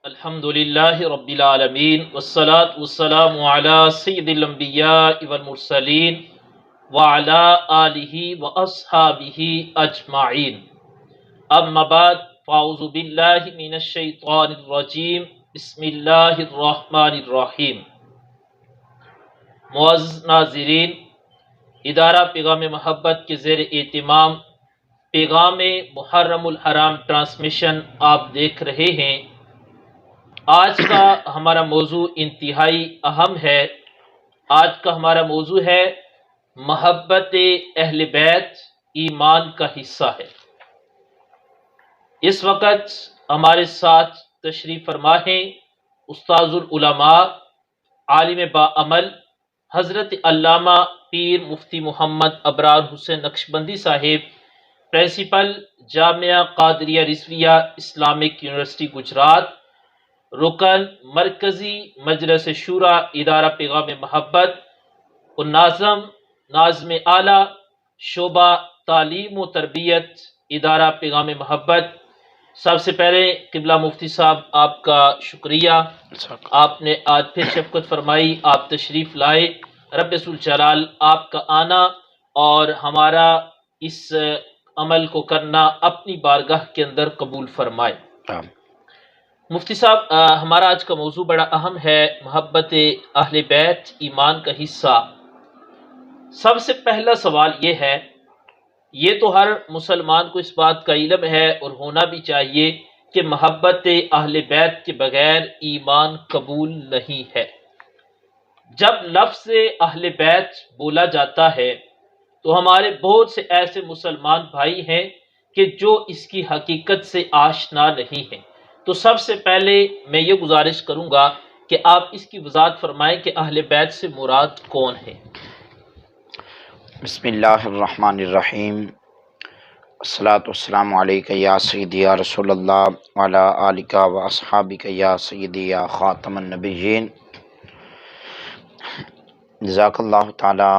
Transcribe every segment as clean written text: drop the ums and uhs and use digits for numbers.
الحمد للہ رب العالمین والصلاة والسلام علی سید الانبیاء والمرسلین وعلی آلہ واصحابہ اجمعین، اما بعد فاعوذ باللہ من الشیطان الرجیم، بسم اللہ الرحمن الرحیم۔ معزز ناظرین، ادارہ پیغام محبت کے زیر اہتمام پیغام محرم الحرام ٹرانسمیشن آپ دیکھ رہے ہیں۔ آج کا ہمارا موضوع انتہائی اہم ہے۔ آج کا ہمارا موضوع ہے محبت اہل بیت ایمان کا حصہ ہے۔ اس وقت ہمارے ساتھ تشریف فرما ہیں استاذ العلماء، عالم باعمل، حضرت علامہ پیر مفتی محمد ابرار حسین نقشبندی صاحب، پرنسپل جامعہ قادریہ رضویہ اسلامک یونیورسٹی گجرات، رکن مرکزی مجلس شورا ادارہ پیغام محبت، اور ناظم اعلیٰ شعبہ تعلیم و تربیت ادارہ پیغام محبت۔ سب سے پہلے قبلہ مفتی صاحب آپ کا شکریہ، آپ نے آج پھر شفقت فرمائی، آپ تشریف لائے۔ رب ذوالجلال آپ کا آنا اور ہمارا اس عمل کو کرنا اپنی بارگاہ کے اندر قبول فرمائے۔ مفتی صاحب، ہمارا آج کا موضوع بڑا اہم ہے، محبت اہل بیت ایمان کا حصہ۔ سب سے پہلا سوال یہ ہے، یہ تو ہر مسلمان کو اس بات کا علم ہے اور ہونا بھی چاہیے کہ محبت اہل بیت کے بغیر ایمان قبول نہیں ہے۔ جب لفظ اہل بیت بولا جاتا ہے تو ہمارے بہت سے ایسے مسلمان بھائی ہیں کہ جو اس کی حقیقت سے آشنا نہیں ہیں۔ تو سب سے پہلے میں یہ گزارش کروں گا کہ آپ اس کی وضاحت فرمائیں کہ اہل بیت سے مراد کون ہے؟ بسم اللہ الرحمن الرحیم، الصلاۃ والسلام علیک یا سیدی یا رسول اللہ وعلی آلک و اصحابک یا سیدی یا خاتم النبیین۔ جزاک اللہ تعالی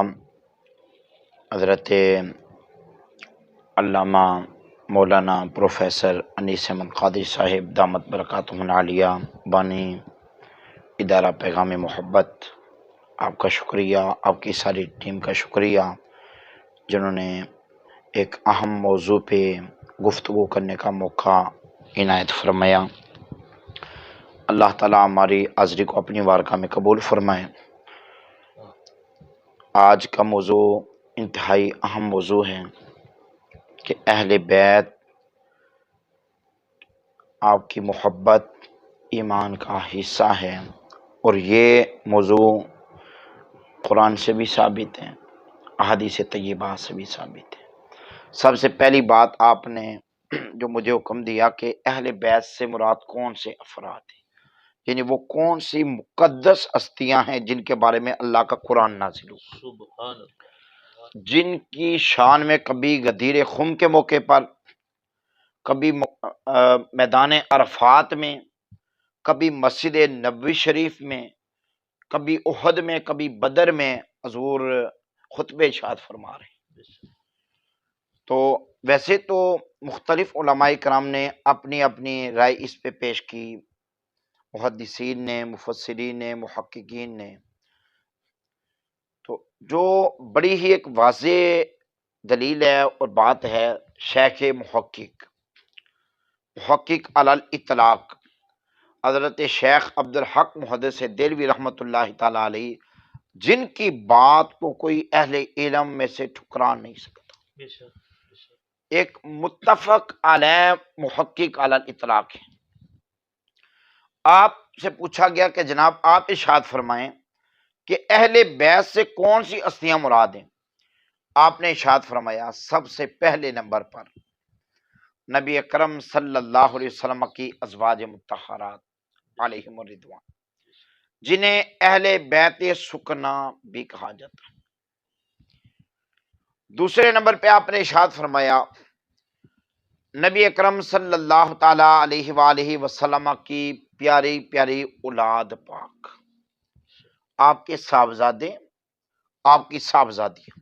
حضرت علامہ مولانا پروفیسر انیس احمد قادری صاحب دامت برکاتہم العالیہ، بانی ادارہ پیغام محبت، آپ کا شکریہ، آپ کی ساری ٹیم کا شکریہ جنہوں نے ایک اہم موضوع پہ گفتگو کرنے کا موقع عنایت فرمایا۔ اللہ تعالیٰ ہماری حاضری کو اپنی بارگاہ میں قبول فرمائے۔ آج کا موضوع انتہائی اہم موضوع ہے کہ اہل بیت آپ کی محبت ایمان کا حصہ ہے، اور یہ موضوع قرآن سے بھی ثابت ہے، احادیث طیبہ سے بھی ثابت ہے۔ سب سے پہلی بات آپ نے جو مجھے حکم دیا کہ اہل بیت سے مراد کون سے افراد ہیں، یعنی وہ کون سی مقدس ہستیاں ہیں جن کے بارے میں اللہ کا قرآن نازل ہوا، سبحان اللہ، جن کی شان میں کبھی غدیر خم کے موقع پر، کبھی میدان عرفات میں، کبھی مسجد نبوی شریف میں، کبھی احد میں، کبھی بدر میں حضور خطبہ ارشاد فرما رہے ہیں۔ تو ویسے تو مختلف علماء کرام نے اپنی اپنی رائے اس پہ پیش کی، محدثین نے، مفسرین نے، محققین نے۔ تو جو بڑی ہی ایک واضح دلیل ہے اور بات ہے، شیخ محقق علی الاطلاق حضرت شیخ عبدالحق محدث دہلوی رحمۃ اللہ تعالی علیہ، جن کی بات کو کوئی اہل علم میں سے ٹھکرا نہیں سکتا، ایک متفق علیہ محقق علی الاطلاق ہے۔ آپ سے پوچھا گیا کہ جناب آپ ارشاد فرمائیں کہ اہل بیت سے کون سی ہستیاں مراد ہیں؟ آپ نے ارشاد فرمایا سب سے پہلے نمبر پر نبی اکرم صلی اللہ علیہ وسلم کی ازواج مطہرات علیہم الرضوان، جنہیں اہل بیت سکنا بھی کہا جاتا ہے۔ دوسرے نمبر پہ آپ نے ارشاد فرمایا نبی اکرم صلی اللہ تعالی علیہ وآلہ وسلم کی پیاری پیاری اولاد پاک، آپ کے صاحبزادے، آپ کی صاحبزادیاں۔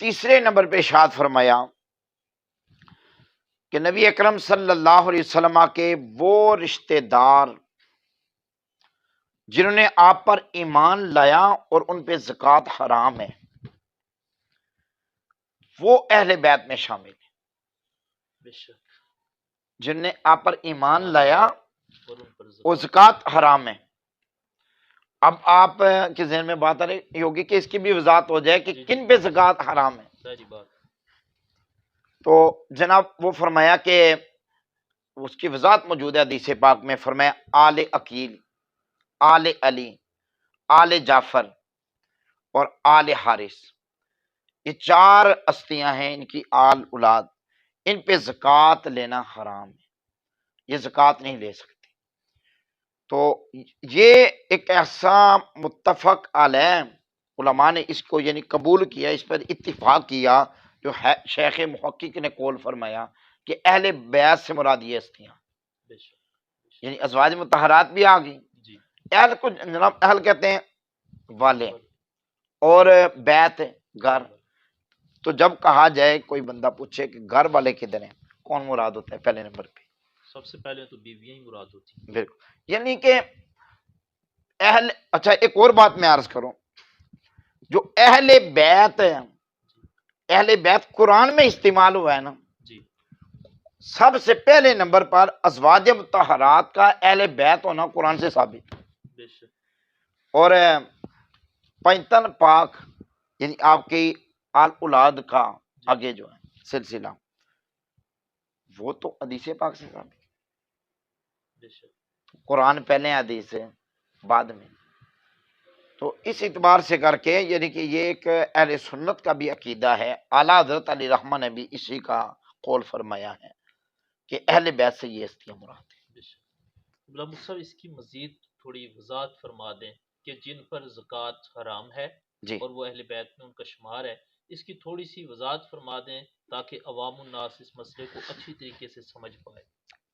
تیسرے نمبر پہ ارشاد فرمایا کہ نبی اکرم صلی اللہ علیہ وسلم کے وہ رشتہ دار جنہوں نے آپ پر ایمان لایا اور ان پہ زکوٰۃ حرام ہے، وہ اہل بیت میں شامل ہیں، بے شک جن نے آپ پر ایمان لایا اور ان پر اور زکوٰۃ زکوٰۃ حرام ہے۔ اب آپ کے ذہن میں بات آ رہی ہوگی کہ اس کی بھی وضاحت ہو جائے کہ جی، جی، کن پہ زکوٰۃ حرام ہے۔ ساری بات تو جناب وہ فرمایا کہ اس کی وضاحت موجود ہے حدیث پاک میں، فرمایا آل عقیل، آل علی، آل جعفر اور آل حارث، یہ چار ہستیاں ہیں، ان کی آل اولاد، ان پہ زکوٰۃ لینا حرام ہے، یہ زکوٰۃ نہیں لے سکتے۔ تو یہ ایک ایسا متفق علیہ علماء نے اس کو یعنی قبول کیا، اس پر اتفاق کیا، جو ہے شیخ محقق نے قول فرمایا کہ اہل بیت سے مراد یہ ہستیاں، بے شک یعنی ازواج مطہرات بھی آ گئی۔ جی، اہل کو جناب اہل کہتے ہیں والے، اور بیت گھر۔ تو جب کہا جائے کوئی بندہ پوچھے کہ گھر والے کدھر ہیں، کون مراد ہوتا ہے پہلے نمبر پہ؟ سب سے پہلے تو بیویاں ہی مراد ہوتی ہیں۔ بالکل، یعنی کہ اہل، اچھا ایک اور بات میں عرض کروں، جو اہل بیت ہے، اہل بیت قرآن میں استعمال ہوا ہے نا، جی، سب سے پہلے نمبر پر ازواج مطہرات کا اہل بیت ہونا قرآن سے ثابت ہے۔ بے شک اور پینتن پاک یعنی آپ کی آل اولاد کا آگے جو ہے سلسلہ، وہ تو حدیث پاک سے ثابت ہے۔ بے شک قرآن پہلے، حدیث بعد میں۔ تو اس اعتبار سے کر کے یعنی کہ یہ ایک اہل سنت کا بھی عقیدہ ہے۔ اعلیٰ حضرت علی رحمہ نے بھی اسی کا قول فرمایا ہے کہ اہل بیت سے یہ ہستیاں مراد ہیں۔ بے شک غلام صاحب، اس کی مزید تھوڑی وضاحت فرما دیں کہ جن پر زکوٰۃ حرام ہے جی، اور وہ اہل بیت میں ان کا شمار ہے، اس کی تھوڑی سی وضاحت فرما دیں تاکہ عوام الناس اس مسئلے کو اچھی طریقے سے سمجھ پائے۔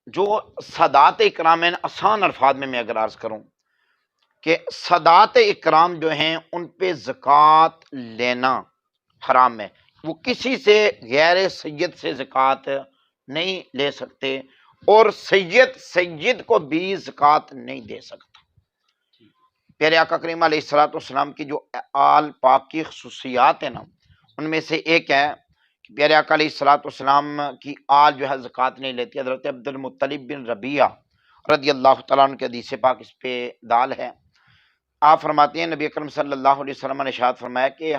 جو سادات اکرام ہیں، آسان الفاظ میں اگر عرض کروں کہ سادات اکرام جو ہیں ان پہ زکوٰۃ لینا حرام ہے، وہ کسی سے غیر سید سے زکوٰۃ نہیں لے سکتے، اور سید کو بھی زکوٰۃ نہیں دے سکتا۔ پیارے آقا کریم علیہ الصلوۃ والسلام کی جو آل پاک کی خصوصیات ہیں نا، ان میں سے ایک ہے کہ پیارے آقا علیہ الصلوۃ والسلام کی آل جو ہے زکوٰۃ نہیں لیتی۔ حضرت عبد المطلب بن ربیعہ رضی اللہ تعالیٰ عنہ کے حدیث پاک اس پہ دال ہے۔ آپ فرماتے ہیں نبی اکرم صلی اللہ علیہ وسلم نے ارشاد فرمایا کہ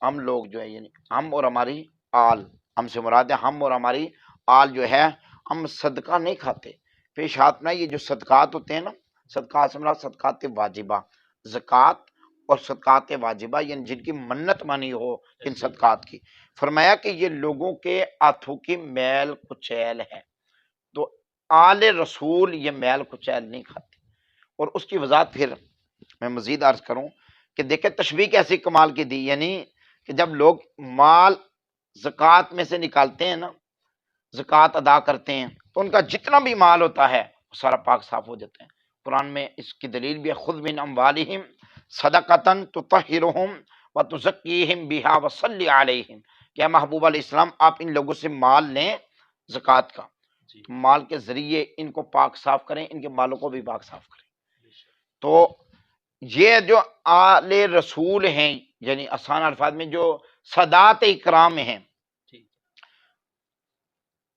ہم لوگ جو ہے یعنی ہم اور ہماری آل، ہم سے مراد ہے ہم اور ہماری آل جو ہے، ہم صدقہ نہیں کھاتے۔ پیش ہاتھ میں یہ جو صدقات ہوتے ہیں نا، صدقات سے مراد صدقات واجبہ، زکوٰۃ اور صدقات واجبہ، یعنی جن کی منت مانی ہو ان صدقات کی، فرمایا کہ یہ لوگوں کے ہاتھوں کی میل کچیل ہے، تو آل رسول یہ میل کچیل نہیں کھاتے۔ اور اس کی وضاحت پھر میں مزید عرض کروں کہ دیکھیں تشبیہ کیسی کمال کی دی، یعنی کہ جب لوگ مال زکوٰۃ میں سے نکالتے ہیں نا، زکوٰۃ ادا کرتے ہیں، تو ان کا جتنا بھی مال ہوتا ہے وہ سارا پاک صاف ہو جاتا ہے۔ قرآن میں اس کی دلیل بھی ہے، خذ من اموالہم صدقۃ تطہرہم وتزکیہم بہا وصلی علیہم، کہ اے محبوب علیہ السلام آپ ان لوگوں سے مال لیں زکوٰۃ کا، جی، مال کے ذریعے ان کو پاک صاف کریں، ان کے مالوں کو بھی پاک صاف کریں۔ بے شک تو یہ جو آل رسول ہیں، یعنی آسان الفاظ میں جو سادات اکرام ہیں، ٹھیک،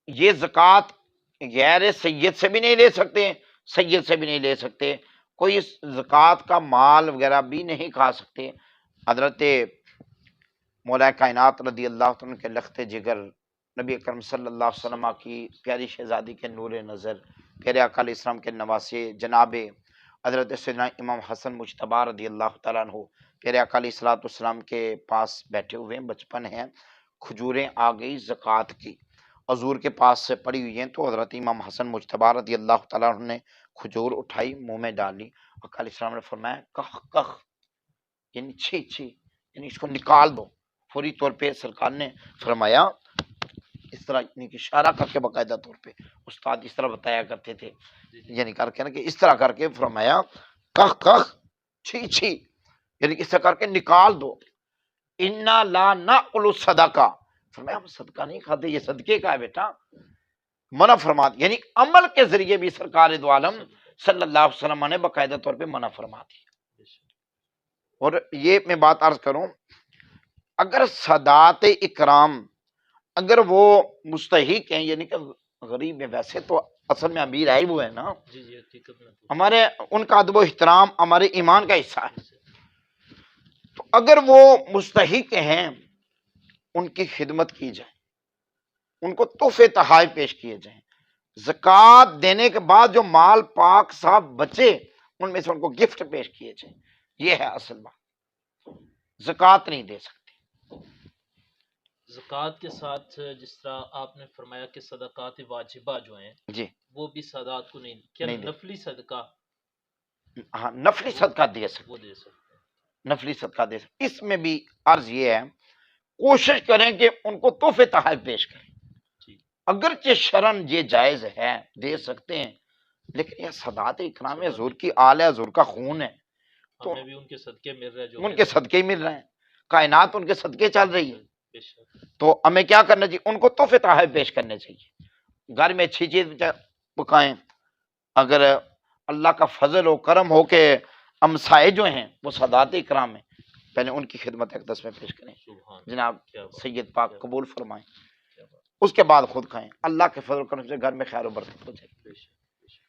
یہ زکوٰۃ غیر سید سے بھی نہیں لے سکتے، سید سے بھی نہیں لے سکتے، کوئی اس زکوٰۃ کا مال وغیرہ بھی نہیں کھا سکتے۔ حضرت مولا کائنات رضی اللہ عنہ کے لخت جگر نبی اکرم صلی اللہ علیہ وسلم کی پیاری شہزادی کے نور نظر، پیارے آقا علیہ السلام کے نواسے جناب حضرت سیدنا امام حسن مجتبی رضی اللہ تعالیٰ عنہ پیارے آقا علیہ الصلوۃ والسلام کے پاس بیٹھے ہوئے ہیں، بچپن ہے، کھجوریں آ گئی زکوٰۃ کی، حضور کے پاس سے پڑی ہوئی ہیں، تو حضرت امام حسن مجتبی رضی اللہ تعالیٰ عنہ نے کھجور اٹھائی، منہ میں ڈالی، آقا علیہ السلام نے فرمایا کخ کخ، یعنی چھی چھی، یعنی اس کو نکال دو۔ فوری طور پہ سرکار نے فرمایا، اس طرح یعنی کہ اشارہ کر کے باقاعدہ طور پہ استاد اس طرح بتایا کرتے تھے، یعنی کر کے نا کہ اس طرح کر کے فرمایا کخ کخ چھی چھی، یعنی کہ اس طرح کر کے نکال دو۔ انا لا ناکل صدقہ، فرمایا ہم صدقہ نہیں کھاتے، یہ صدقے کا ہے بیٹا، منع فرما دیا۔ یعنی عمل کے ذریعے بھی سرکار دو عالم صلی اللہ علیہ وسلم نے باقاعدہ طور پہ منع فرما دی۔ اور یہ میں بات عرض کروں، اگر سادات اکرام اگر وہ مستحق ہیں، یعنی کہ غریب ہے، ویسے تو اصل میں امیر ہے وہ ہے نا، ہمارے ان کا ادب و احترام ہمارے ایمان کا حصہ ہے، تو اگر وہ مستحق ہیں ان کی خدمت کی جائے، ان کو تحفے تحائف پیش کیے جائیں، زکوٰۃ دینے کے بعد جو مال پاک صاحب بچے ان میں سے ان کو گفٹ پیش کیے جائیں، یہ ہے اصل بات۔ زکوٰۃ نہیں دے سکتے۔ زکوٰۃ کے ساتھ جس طرح آپ نے فرمایا کہ صدقات واجبہ جو ہیں جی وہ بھی سادات کو نہیں، کیا نہیں دے، نفلی صدقہ ہاں نفلی صدقہ دے وہ سکتے، دے سکتے ہیں؟ نفلی صدقہ دے سکتے۔ اس میں بھی عرض یہ ہے، کوشش کریں کہ ان کو تحفے تحائف پیش کریں، ٹھیک، اگرچہ شرن یہ جائز ہے، دے سکتے ہیں، لیکن یہ سادات اکرام حضور کی آل ہے، حضور کا خون ہے، تو ہمیں بھی ان کے صدقے مل رہے جو ان کے صدقے ہی مل رہے ہیں، کائنات ان کے صدقے چل رہی ہے، بے شک۔ تو ہمیں کیا کرنا چاہیے؟ ان کو تحفے تحائف پیش کرنے چاہیے، گھر میں اچھی چیز پکائیں، اگر اللہ کا فضل و کرم ہو کہ ہمسائے جو ہیں وہ سادات اکرام ہیں، پہلے ان کی خدمت اقدس میں پیش کریں، سبحان جناب کیا بات، سید پاک کیا بات، قبول فرمائیں، کیا بات، اس کے بعد خود کھائیں، اللہ کے فضل و کرم سے گھر میں خیر و برکت ہو جائے۔ بے شک، بے شک۔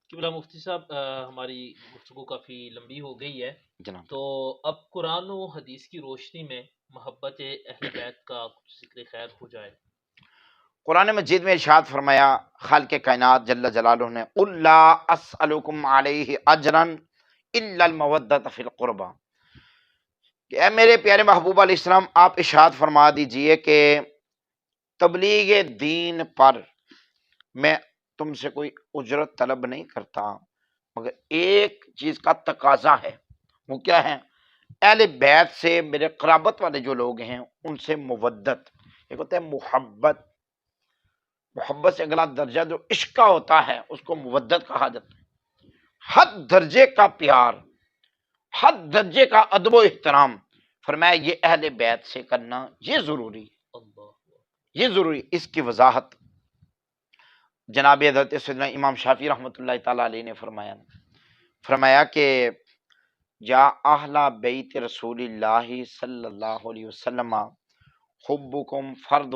قبلہ مفتی صاحب، ہماری گفتگو کافی لمبی ہو گئی ہے، جناب تو اب قرآن و حدیث کی روشنی میں محبت اہل بیت کا کچھ ذکر خیر ہو جائے۔ قرآن مجید میں ارشاد فرمایا خالق کائنات جل جلالہ نے، قُل لَا أَسْأَلُكُمْ عَلَيْهِ أَجْرًا إِلَّا الْمَوَدَّةَ فِي الْقُرْبَى، کہ اے میرے پیارے محبوب علیہ السلام آپ ارشاد فرما دیجئے کہ تبلیغ دین پر میں تم سے کوئی اجرت طلب نہیں کرتا، مگر ایک چیز کا تقاضا ہے، وہ کیا ہے؟ اہل بیت سے، میرے قرابت والے جو لوگ ہیں ان سے مودت، ایک ہوتا ہے محبت، محبت سے اگلا درجہ جو عشق کا ہوتا ہے اس کو مودت کہا جاتا ہے، حد درجے کا پیار، حد درجے کا ادب و احترام، فرمایا یہ اہل بیت سے کرنا یہ ضروری ہے، اللہ، یہ ضروری۔ اس کی وضاحت جناب حضرت سیدنا امام شافعی رحمۃ اللہ تعالی علیہ نے فرمایا کہ یا اہل بیت رسول اللہ صلی اللہ علیہ وسلم حبکم فرد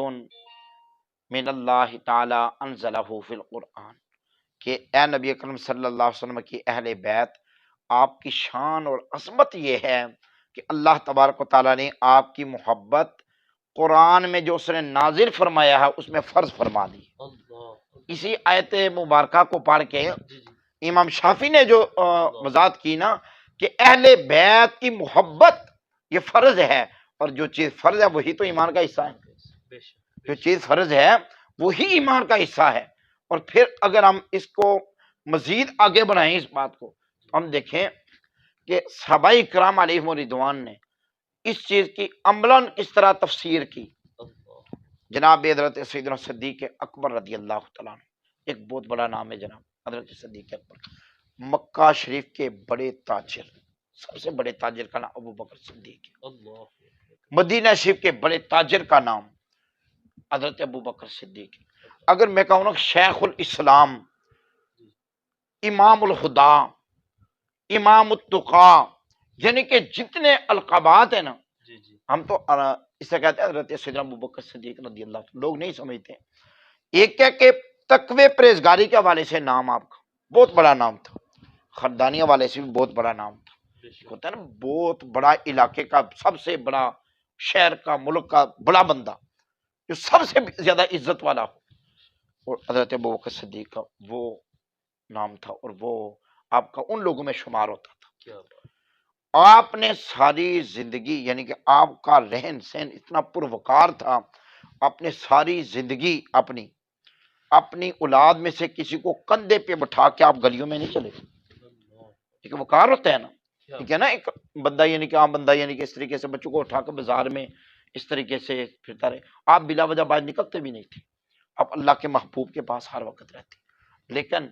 من اللہ تعالی انزلہ فی القرآن، کہ اے نبی اکرم صلی اللہ علیہ وسلم کی اہل بیت، آپ کی شان اور عظمت یہ ہے کہ اللہ تبارک و تعالیٰ نے آپ کی محبت قرآن میں جو اس نے نازل فرمایا ہے اس میں فرض فرما دی۔ اللہ، اسی آیت مبارکہ کو پڑھ کے جی جی، امام شافعی نے جو وضاحت کی نا کہ اہل بیت کی محبت یہ فرض ہے، اور جو چیز فرض ہے وہی تو ایمان کا حصہ ہے، بے شک، جو چیز فرض ہے وہی ایمان کا حصہ ہے۔ اور پھر اگر ہم اس کو مزید آگے بڑھائیں اس بات کو، تو ہم دیکھیں کہ صحابہ کرام علیہم رضوان نے اس چیز کی عملاً کس طرح تفسیر کی۔ اللہ، جناب حضرت سیدنا صدیق اکبر رضی اللہ تعالیٰ عنہ، ایک بہت بڑا نام ہے جناب حضرت صدیق اکبر، مکہ شریف کے بڑے تاجر، سب سے بڑے تاجر کا نام ابو بکر صدیق ہے، اللہ، مدینہ شریف کے بڑے تاجر کا نام حضرت ابو بکر صدیق ہے۔ اگر میں کہوں نا شیخ الاسلام، امام الہدا، امام التقا، یعنی کہ جتنے القابات ہیں نا، جی جی، ہم تو اس سے کہتے ہیں حضرت سیدنا ابو بکر صدیق رضی اللہ عنہ، لوگ نہیں سمجھتے۔ ایک کیا کہ تقوی پرہیزگاری کے حوالے سے نام آپ کا بہت بڑا نام تھا، خاندانی حوالے سے بھی بہت بڑا نام تھا، بے شک، ہوتا ہے نا بہت بڑا علاقے کا سب سے بڑا، شہر کا، ملک کا بڑا بندہ جو سب سے زیادہ عزت والا ہو، اور حضرت ابوبکر صدیق کا وہ نام تھا، اور وہ آپ کا ان لوگوں میں شمار ہوتا تھا۔ کیا بات، آپ نے ساری زندگی، یعنی کہ آپ کا رہن سہن اتنا پروقار تھا، آپ نے ساری زندگی اپنی اولاد میں سے کسی کو کندھے پہ بٹھا کے آپ گلیوں میں نہیں چلے، اللہ، ایک وقار ہوتا ہے نا، کیا ٹھیک ہے نا، ایک بندہ یعنی کہ عام بندہ یعنی کہ اس طریقے سے بچوں کو اٹھا کے بازار میں اس طریقے سے پھرتا رہے، آپ بلا وجہ باہر نکلتے بھی نہیں تھے، آپ اللہ کے محبوب کے پاس ہر وقت رہتے، لیکن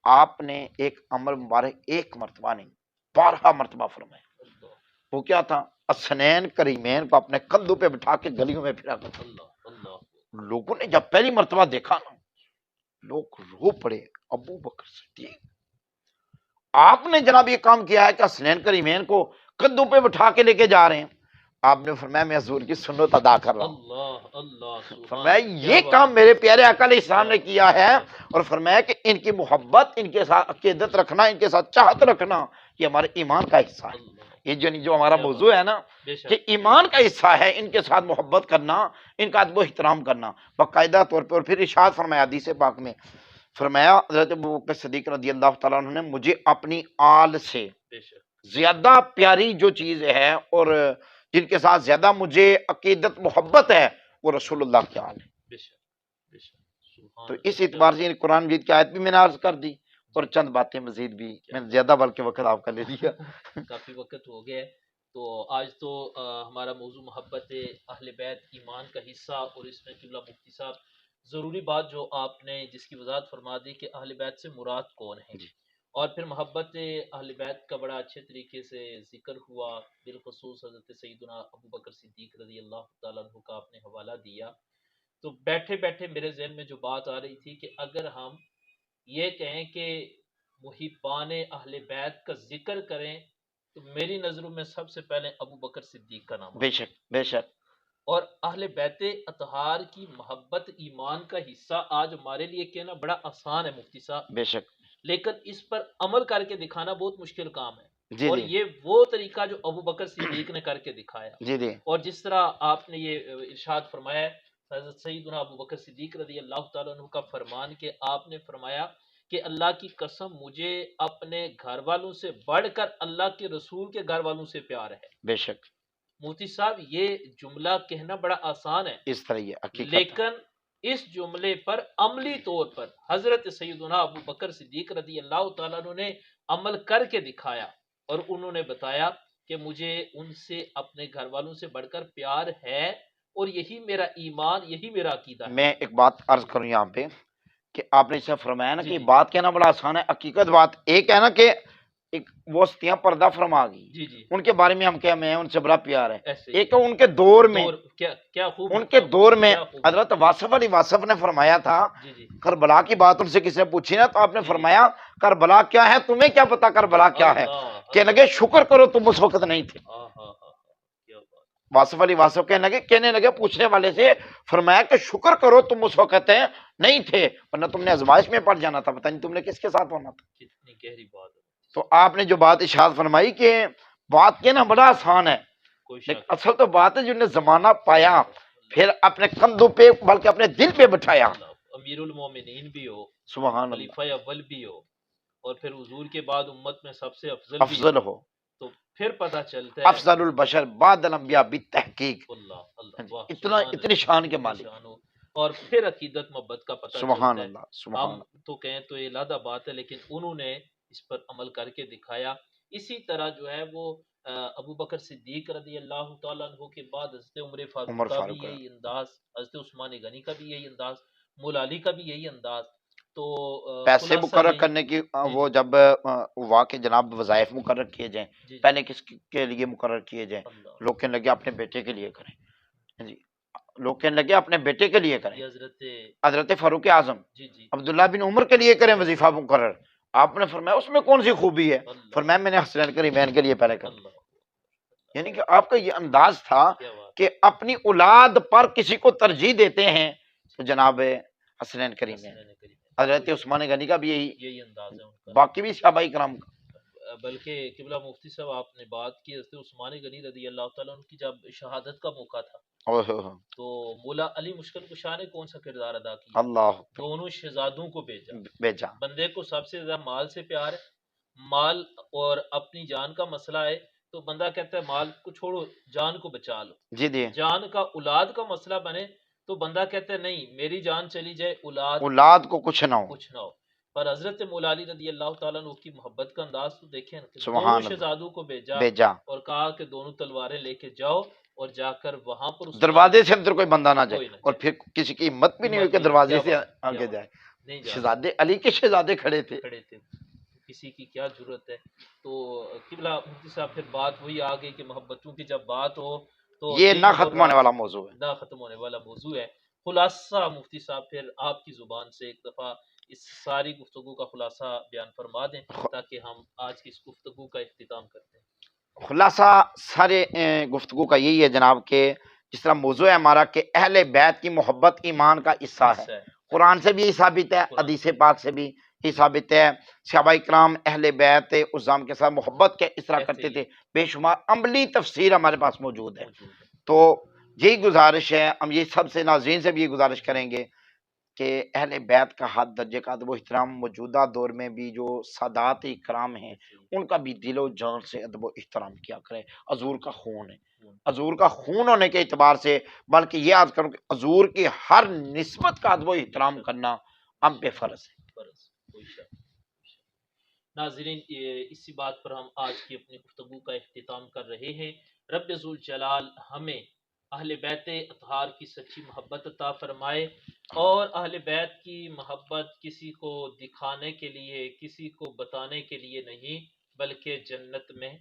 آپ نے ایک امر مبارک ایک مرتبہ نہیں 12 مرتبہ فرمایا، اللہ، وہ کیا تھا؟ حسنین کریمین کو اپنے کندھوں پہ بٹھا کے گلیوں میں پھرا کرتا۔ اللہ اللہ لوگوں نے جب پہلی مرتبہ دیکھا نا، لوگ رو پڑے، ابو بکر صدیق آپ نے جناب یہ کام کیا ہے کہ حسنین کریمین کو کندھوں پہ بٹھا کے لے کے جا رہے ہیں۔ آپ نے فرمایا میں حضور کی سنت ادا کر رہا ہوں۔ اللہ اللہ فرمایا یہ کام میرے پیارے آقا علیہ السلام نے کیا ہے، اور فرمایا کہ ان کی محبت، ان کے ساتھ عقیدت رکھنا، ان کے ساتھ چاہت رکھنا، یہ ہمارے ایمان کا حصہ ہے۔ یہ جو ہمارا موضوع ہے نا کہ ایمان کا حصہ ہے، ان کے ساتھ محبت کرنا، ان کا ادب و احترام کرنا باقاعدہ طور پہ۔ اور پھر ارشاد فرمایا حدیث پاک میں، فرمایا حضرت ابوبکر صدیق رضی اللہ تعالیٰ عنہ نے مجھے اپنی آل سے زیادہ پیاری جو چیز ہے اور جن کے ساتھ زیادہ مجھے عقیدت محبت ہے وہ رسول اللہ کی آل ہے۔ تو اس اعتبار سے قرآن مجید کی آیت بھی میں نے عرض کر دی، اور چند باتیں مزید بھی میں نے زیادہ بلکہ وقت آپ کا لے لیا۔ کافی وقت ہو گیا ہے، تو آج تو ہمارا موضوع محبت اہل بیت ایمان کا حصہ، اور اس میں قبلہ مفتی صاحب ضروری بات جو آپ نے جس کی وضاحت فرما دی کہ اہل بیت سے مراد کون ہے، اور پھر محبت اہل بیت کا بڑا اچھے طریقے سے ذکر ہوا، بالخصوص حضرت سیدنا ابو بکر صدیق رضی اللہ تعالیٰ عنہ کا آپ نے حوالہ دیا۔ تو بیٹھے بیٹھے میرے ذہن میں جو بات آ رہی تھی کہ اگر ہم یہ کہیں کہ محبان اہل بیت کا ذکر کریں تو میری نظروں میں سب سے پہلے ابو بکر صدیق کا نام، بے شک بے شک، اور اہل بیت اطہار کی محبت ایمان کا حصہ آج ہمارے لیے کہنا بڑا آسان ہے مفتی صاحب، بے شک، لیکن اس پر عمل کر کے دکھانا بہت مشکل کام ہے۔ جی اور جی یہ وہ طریقہ جو ابو بکر صدیق نے کر کے دکھایا، جی جی، اور جس طرح آپ نے یہ ارشاد فرمایا ہے حضرت سیدنا ابو بکر صدیق رضی اللہ تعالیٰ عنہ کا فرمان کہ آپ نے فرمایا کہ اللہ کی قسم مجھے اپنے گھر والوں سے بڑھ کر اللہ کے رسول کے گھر والوں سے پیار ہے۔ بے شک، مفتی صاحب یہ جملہ کہنا بڑا آسان ہے، اس طرح یہ حقیقت ہے۔ لیکن اس جملے پر عملی طور پر حضرت سیدنا ابو بکر صدیق رضی اللہ تعالیٰ عنہ نے عمل کر کے دکھایا، اور انہوں نے بتایا کہ مجھے ان سے اپنے گھر والوں سے بڑھ کر پیار ہے، اور یہی میرا ایمان، یہی میرا عقیدہ ہے۔ میں ایک بات عرض کروں یہاں پہ کہ آپ نے اسے فرمایا نا جی کہ جی بات کہنا بڑا آسان ہے، حقیقت بات ایک ہے نا کہ ایک وہ ہستیاں پردہ فرما گئی، جی جی ان کے بارے میں ہم کیا، میں ان سے بڑا پیار ہے۔ ایسے ہی ایک ان کے دور میں، کیا خوب ان کے دور میں کیا خوب، حضرت واصف علی واصف نے فرمایا تھا، جی جی کربلا کی بات ان سے کسی نے پوچھی نا تو آپ نے فرمایا کربلا کیا ہے، تمہیں کیا پتا کربلا کیا ہے؟ کہنے لگے شکر کرو تم اس وقت نہیں تھے۔ واصف علی واصف کہنے لگے پوچھنے والے سے، فرمایا کہ شکر کرو تم اس وقت نہیں تھے، ورنہ تم نے آزمائش میں پڑ جانا تھا، پتہ نہیں تم نے کس کے ساتھ ہونا تھا۔ کتنی گہری بات ہے، تو آپ نے جو بات ارشاد فرمائی کہ بات کہنا بڑا آسان ہے، کوئی لیکن شک اصل تو بات ہے جن نے زمانہ پایا پھر اپنے کندھوں پہ بلکہ اپنے دل پہ بٹھایا۔ اللہ، امیر المومنین بھی ہو، سبحان اللہ، خلیفہ اول بھی ہو، اور پھر حضور کے بعد امت میں سب سے افضل بھی افضل ہو، تو پھر پتہ چلتا ہے افضل البشر بعد الانبیاء بالتحقیق، اللہ اللہ، واہ، اتنا سبحان اتنی اللہ، شان کے اتنی مالک، شان ہو، اور پھر عقیدت محبت کا پتہ سبحان چلتا ہے۔ اللہ سبحان ہم اللہ، تو کہیں تو یہ علیحدہ بات ہے، لیکن انہوں نے اس پر عمل کر کے دکھایا۔ اسی طرح جو ہے وہ ابو بکر صدیق رضی اللہ تعالیٰ عنہ کے بعد حضرت عمر فاروق عمر کا بھی فاروق ہے، یہی انداز، حضرت عثمان غنی کا بھی یہی انداز، مولا علی کا بھی یہی انداز۔ تو پیسے خلاصہ مقرر یہی، کرنے کی جی وہ جی جب ہوا کہ جناب وظائف مقرر کیے جائیں، جی جی، پہلے کس کے لیے مقرر کیے جائیں؟ اللہ، لوگ کہنے لگے اپنے بیٹے کے لیے کریں، جی لوگ کہنے لگے اپنے بیٹے کے لیے کریں، یہ حضرت، حضرت فاروق اعظم جی جی، عبداللہ بن عمر کے لیے کریں وظیفہ مقرر۔ آپ نے فرمایا اس میں کون سی خوبی ہے؟ اللہ فرمایا میں نے حسنین کریمین کے لیے پہلے کر دیا۔ اللہ، یعنی کہ آپ کا یہ انداز تھا کیا بات، کہ اپنی اولاد پر کسی کو ترجیح دیتے ہیں تو جناب حسنین کریمین، حسنین کریم، حضرت عثمان غنی کا بھی یہی انداز ہے ان کا۔ باقی بھی صحابہ کرام کا۔ بلکہ قبلہ مفتی صاحب آپ نے بات کی حضرت عثمان غنی رضی اللہ تعالیٰ عنہ کی جب شہادت کا موقع تھا اوہ اوہ، تو مولا علی مشکل کشا نے کون سا کردار ادا کیا؟ اللہ دونوں شہزادوں کو بھیجا۔ بیچا، بندے کو سب سے زیادہ مال سے پیار ہے، مال اور اپنی جان کا مسئلہ ہے تو بندہ کہتا ہے مال کو چھوڑو، جان کو بچا لو۔ جی جی، جان کا اولاد کا مسئلہ بنے تو بندہ کہتا ہے نہیں، میری جان چلی جائے اولاد کو کچھ نہ ہو، کچھ نہ ہو۔ پر حضرت مولا علی رضی اللہ تعالیٰ عنہ کی محبت کا انداز تو دیکھیں نا، کہ سبحان دونوں اللہ، شہزادوں کو بھیجا بیچا، اور کہا کہ دونوں تلواریں لے کے جاؤ، اور جا کر وہاں پر اس دروازے سے اندر کوئی بندہ نہ کوئی جائے، نہ اور جائے، پھر کسی کی ہمت بھی نہیں ہوئی ہمت کہ نہیں، دروازے کیا سے بات، آگے کیا جائے۔ بات، نہیں جا شہزادے علی کے شہزادے کھڑے تھے، کھڑے تھے، کسی کی کیا ضرورت ہے؟ تو قبلہ مفتی صاحب پھر بات وہی آ گئی کہ محبتوں کی جب بات ہو تو یہ دن نہ اور ختم ہونے رات والا موضوع ہے۔ نہ ختم ہونے والا موضوع ہے۔ خلاصہ مفتی صاحب پھر آپ کی زبان سے ایک دفعہ اس ساری گفتگو کا خلاصہ بیان فرما دیں تاکہ ہم آج کی اس گفتگو کا اختتام کرتے ہیں۔ خلاصہ سارے گفتگو کا یہی ہے جناب کہ جس طرح موضوع ہے ہمارا کہ اہل بیت کی محبت ایمان کا حصہ ہے، حصہ ہے۔ قرآن سے بھی یہی ثابت ہے، قرآن حدیث پاک سے بھی یہ ثابت ہے۔ صحابہ کرام اہل بیت عظام کے ساتھ محبت کے اس طرح کیسے کرتے ہی تھے، بے شمار عملی تفسیر ہمارے پاس موجود ہے۔ موجود ہے۔ تو یہی گزارش ہے، ہم یہ سب سے ناظرین سے بھی یہ گزارش کریں گے کہ اہل بیت کا حد درجے کا ادب و احترام موجودہ دور میں بھی جو سادات اکرام ہیں ان کا بھی دل و جان سے ادب و احترام کیا کریں۔ حضور کا خون ہے، حضور کا خون ہونے کے اعتبار سے، بلکہ یہ عرض کروں کہ حضور کی ہر نسبت کا ادب و احترام کرنا ہم پہ فرض ہے۔ کوئی شک۔ ناظرین اسی بات پر ہم آج کی اپنی گفتگو کا اختتام کر رہے ہیں۔ رب ذوالجلال ہمیں اہل بیت اطہار کی سچی محبت عطا فرمائے، اور اہل بیت کی محبت کسی کو دکھانے کے لیے، کسی کو بتانے کے لیے نہیں، بلکہ جنت میں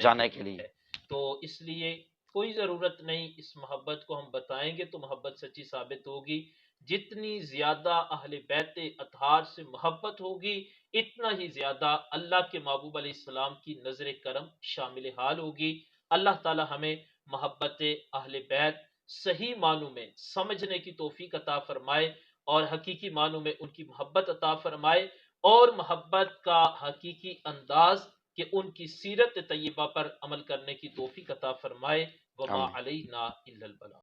جانے کے لیے ہے۔ تو اس لیے کوئی ضرورت نہیں اس محبت کو ہم بتائیں گے تو محبت سچی ثابت ہوگی۔ جتنی زیادہ اہل بیت اطہار سے محبت ہوگی اتنا ہی زیادہ اللہ کے محبوب علیہ السلام کی نظر کرم شامل حال ہوگی۔ اللہ تعالی ہمیں محبت اہل بیت صحیح معنوں میں سمجھنے کی توفیق عطا فرمائے، اور حقیقی معنوں میں ان کی محبت عطا فرمائے، اور محبت کا حقیقی انداز کہ ان کی سیرت طیبہ پر عمل کرنے کی توفیق عطا فرمائے۔ وما آمین۔ علینا الا البلاغ۔